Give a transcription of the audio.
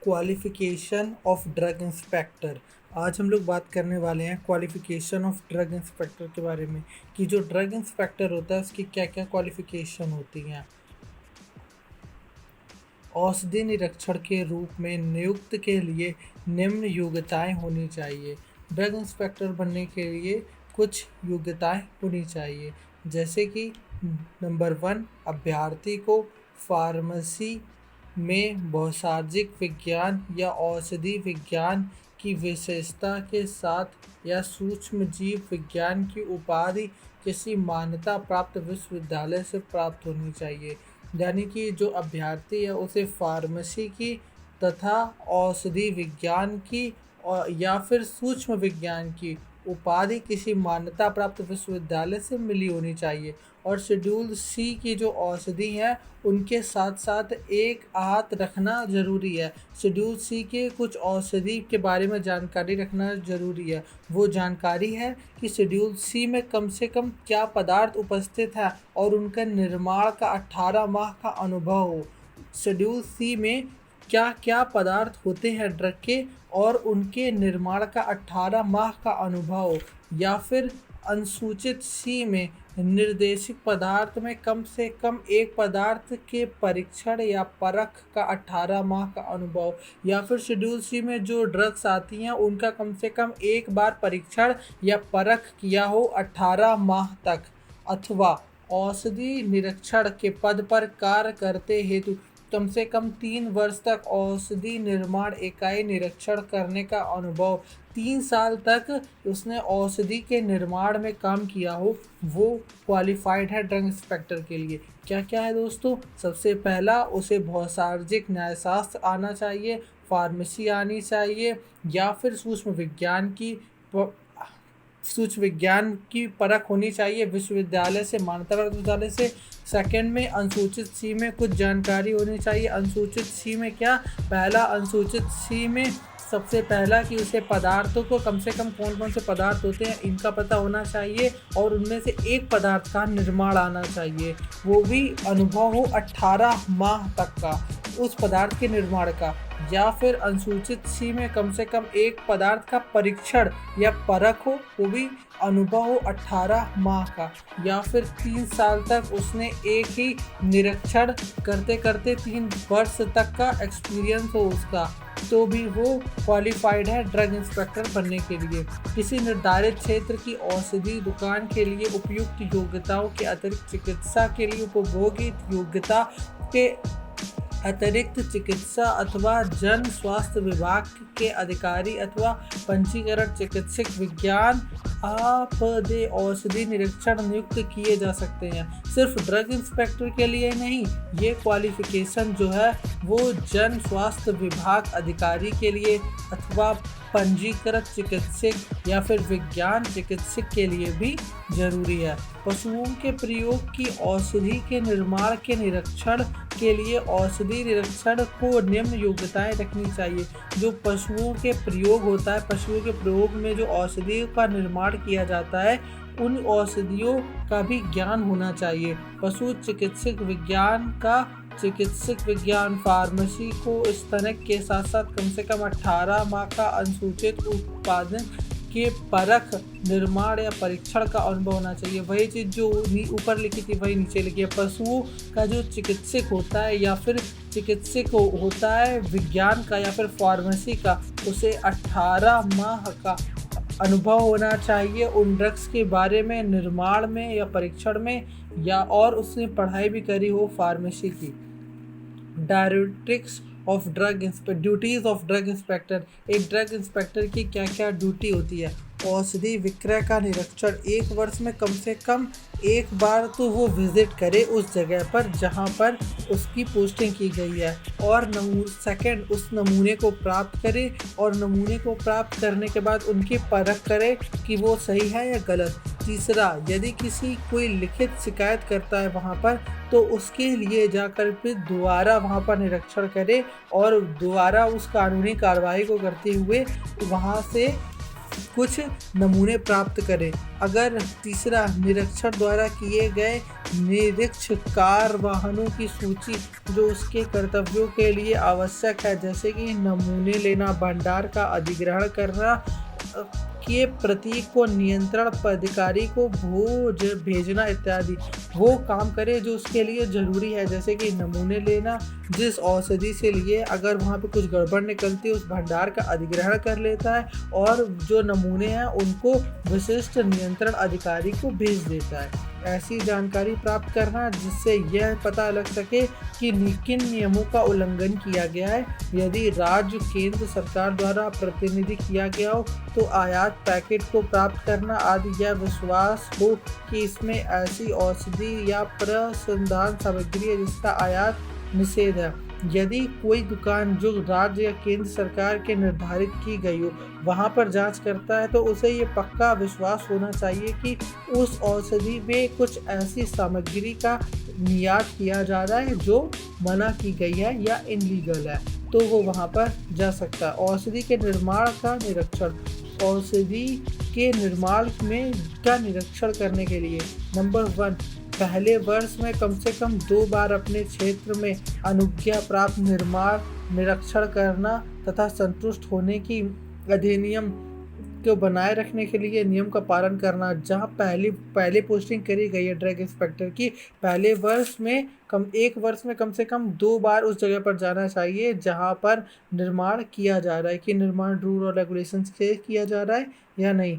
Qualification of drug inspector. आज हम लोग बात करने वाले हैं क्वालिफिकेशन ऑफ ड्रग इंस्पेक्टर के बारे में कि जो ड्रग इंस्पेक्टर होता है उसकी क्या क्या क्वालिफिकेशन होती हैं। औषधि निरीक्षण के रूप में नियुक्त के लिए निम्न योग्यताएं होनी चाहिए। ड्रग इंस्पेक्टर बनने के लिए कुछ योग्यताएं होनी चाहिए, जैसे कि नंबर 1, अभ्यर्थी को फार्मेसी में बहुसार्जिक विज्ञान या औषधि विज्ञान की विशेषता के साथ या सूक्ष्म जीव विज्ञान की उपाधि किसी मान्यता प्राप्त विश्वविद्यालय से प्राप्त होनी चाहिए। यानी कि जो अभ्यर्थी है उसे फार्मेसी की तथा औषधि विज्ञान की या फिर सूक्ष्म विज्ञान की उपाधि किसी मान्यता प्राप्त विश्वविद्यालय से मिली होनी चाहिए। और शेड्यूल सी की जो औषधि हैं उनके साथ साथ एक हाथ रखना ज़रूरी है। शेड्यूल सी के कुछ औषधि के बारे में जानकारी रखना ज़रूरी है। वो जानकारी है कि शेड्यूल सी में कम से कम क्या पदार्थ उपस्थित है और उनका निर्माण का 18 माह का अनुभव हो। शेड्यूल सी में क्या क्या पदार्थ होते हैं ड्रग के और उनके निर्माण का 18 माह का अनुभव, या फिर अनुसूचित सी में निर्देशित पदार्थ में कम से कम एक पदार्थ के परीक्षण या परख का 18 माह का अनुभव, या फिर शेड्यूल सी में जो ड्रग्स आती हैं उनका कम से कम एक बार परीक्षण या परख किया हो 18 माह तक, अथवा औषधि निरीक्षण के पद पर कार्य करते हेतु कम से कम 3 वर्ष तक औषधि निर्माण इकाई निरीक्षण करने का अनुभव, 3 साल तक उसने औषधि के निर्माण में काम किया हो, वो क्वालिफाइड है ड्रग इंस्पेक्टर के लिए। क्या क्या है दोस्तों? सबसे पहला, उसे बहुसार्जिक न्यायशास्त्र आना चाहिए, फार्मेसी आनी चाहिए, या फिर सूक्ष्म विज्ञान की परख होनी चाहिए विश्वविद्यालय से, मान्यता प्राप्त विश्वविद्यालय से। सेकंड में अनुसूचित सी में कुछ जानकारी होनी चाहिए। अनुसूचित सी में क्या? पहला, अनुसूचित सी में सबसे पहला कि उसे पदार्थों को कम से कम कौन कौन से पदार्थ होते हैं इनका पता होना चाहिए और उनमें से एक पदार्थ का निर्माण आना चाहिए, वो भी अनुभव हो 18 माह तक का उस पदार्थ के निर्माण का। या फिर अनुसूचित सी में कम से कम एक पदार्थ का परीक्षण या परख हो, वो भी अनुभव हो 18 माह का। या फिर 3 साल तक उसने एक ही निरीक्षण करते करते 3 वर्ष तक का एक्सपीरियंस हो उसका, तो भी वो क्वालिफाइड है ड्रग इंस्पेक्टर बनने के लिए। किसी निर्धारित क्षेत्र की औषधि दुकान के लिए उपयुक्त योग्यताओं के अतिरिक्त चिकित्सा के लिए उपभोगी योग्यता के अतिरिक्त चिकित्सा अथवा जन स्वास्थ्य विभाग के अधिकारी अथवा पंजीकृत चिकित्सक विज्ञान आपदे औषधि निरीक्षण नियुक्त किए जा सकते हैं। सिर्फ ड्रग इंस्पेक्टर के लिए नहीं, ये क्वालिफिकेशन जो है वो जन स्वास्थ्य विभाग अधिकारी के लिए अथवा पंजीकृत चिकित्सक या फिर विज्ञान चिकित्सक के लिए भी जरूरी है। पशुओं के प्रयोग की औषधि के निर्माण के निरीक्षण के लिए औषधि निरीक्षण को निम्न योग्यताएं रखनी चाहिए। जो पशुओं के प्रयोग होता है, पशुओं के प्रयोग में जो औषधियों का निर्माण किया जाता है उन औषधियों का भी ज्ञान होना चाहिए। पशु चिकित्सक विज्ञान का चिकित्सक विज्ञान, फार्मेसी को स्तनक के साथ साथ कम से कम 18 माह का अनुसूचित उत्पादन के परख, निर्माण या परीक्षण का अनुभव होना चाहिए। वही चीज़ जो ऊपर लिखी थी वही नीचे लिखी है। पशुओं का जो चिकित्सक होता है या फिर चिकित्सक होता है विज्ञान का या फिर फार्मेसी का, उसे 18 माह का अनुभव होना चाहिए उन ड्रग्स के बारे में, निर्माण में या परीक्षण में, या और उसने पढ़ाई भी करी हो फार्मेसी की। Directives of duties of drug inspector. एक ड्रग इंस्पेक्टर की क्या क्या ड्यूटी होती है? औषधि विक्रय का निरीक्षण, 1 वर्ष में कम से कम एक बार तो वो विजिट करे उस जगह पर जहाँ पर उसकी पोस्टिंग की गई है। और सेकंड, उस नमूने को प्राप्त करे और नमूने को प्राप्त करने के बाद उनकी परख करे कि वो सही है या गलत। तीसरा, यदि कोई लिखित शिकायत करता है वहाँ पर, तो उसके लिए जाकर फिर दोबारा वहाँ पर निरीक्षण करे और दोबारा उस कानूनी कार्रवाई को करते हुए वहाँ से कुछ नमूने प्राप्त करें। अगर तीसरा, निरीक्षण द्वारा किए गए निरीक्षण कार्यवाहों की सूची जो उसके कर्तव्यों के लिए आवश्यक है, जैसे कि नमूने लेना, भंडार का अधिग्रहण करना, के प्रतीक को नियंत्रण पदाधिकारी को भोज भेजना इत्यादि, वो काम करे जो उसके लिए ज़रूरी है। जैसे कि नमूने लेना, जिस औषधि से लिए अगर वहाँ पे कुछ गड़बड़ निकलती है उस भंडार का अधिग्रहण कर लेता है और जो नमूने हैं उनको विशिष्ट नियंत्रण अधिकारी को भेज देता है। ऐसी जानकारी प्राप्त करना जिससे यह पता लग सके कि किन नियमों का उल्लंघन किया गया है। यदि राज्य केंद्र सरकार द्वारा प्रतिनिधि किया गया हो तो आयात पैकेट को प्राप्त करना आदि। यह विश्वास हो कि इसमें ऐसी औषधि या प्रसंधान सामग्री है जिसका आयात निषेध है। यदि कोई दुकान जो राज्य या केंद्र सरकार के निर्धारित की गई हो वहाँ पर जांच करता है तो उसे ये पक्का विश्वास होना चाहिए कि उस औषधि में कुछ ऐसी सामग्री का निर्यात किया जा रहा है जो मना की गई है या इनलीगल है, तो वो वहाँ पर जा सकता है। औषधि के निर्माण का निरीक्षण, औषधि के निर्माण में का निरीक्षण करने के लिए नंबर 1, पहले वर्ष में कम से कम 2 बार अपने क्षेत्र में अनुज्ञा प्राप्त निर्माण निरीक्षण करना तथा संतुष्ट होने की अधिनियम को बनाए रखने के लिए नियम का पालन करना। जहां पहले पोस्टिंग करी गई है ड्रग इंस्पेक्टर की, पहले वर्ष में एक वर्ष में कम से कम 2 बार उस जगह पर जाना चाहिए जहां पर निर्माण किया जा रहा है कि निर्माण रूल और रेगुलेशंस से किया जा रहा है या नहीं।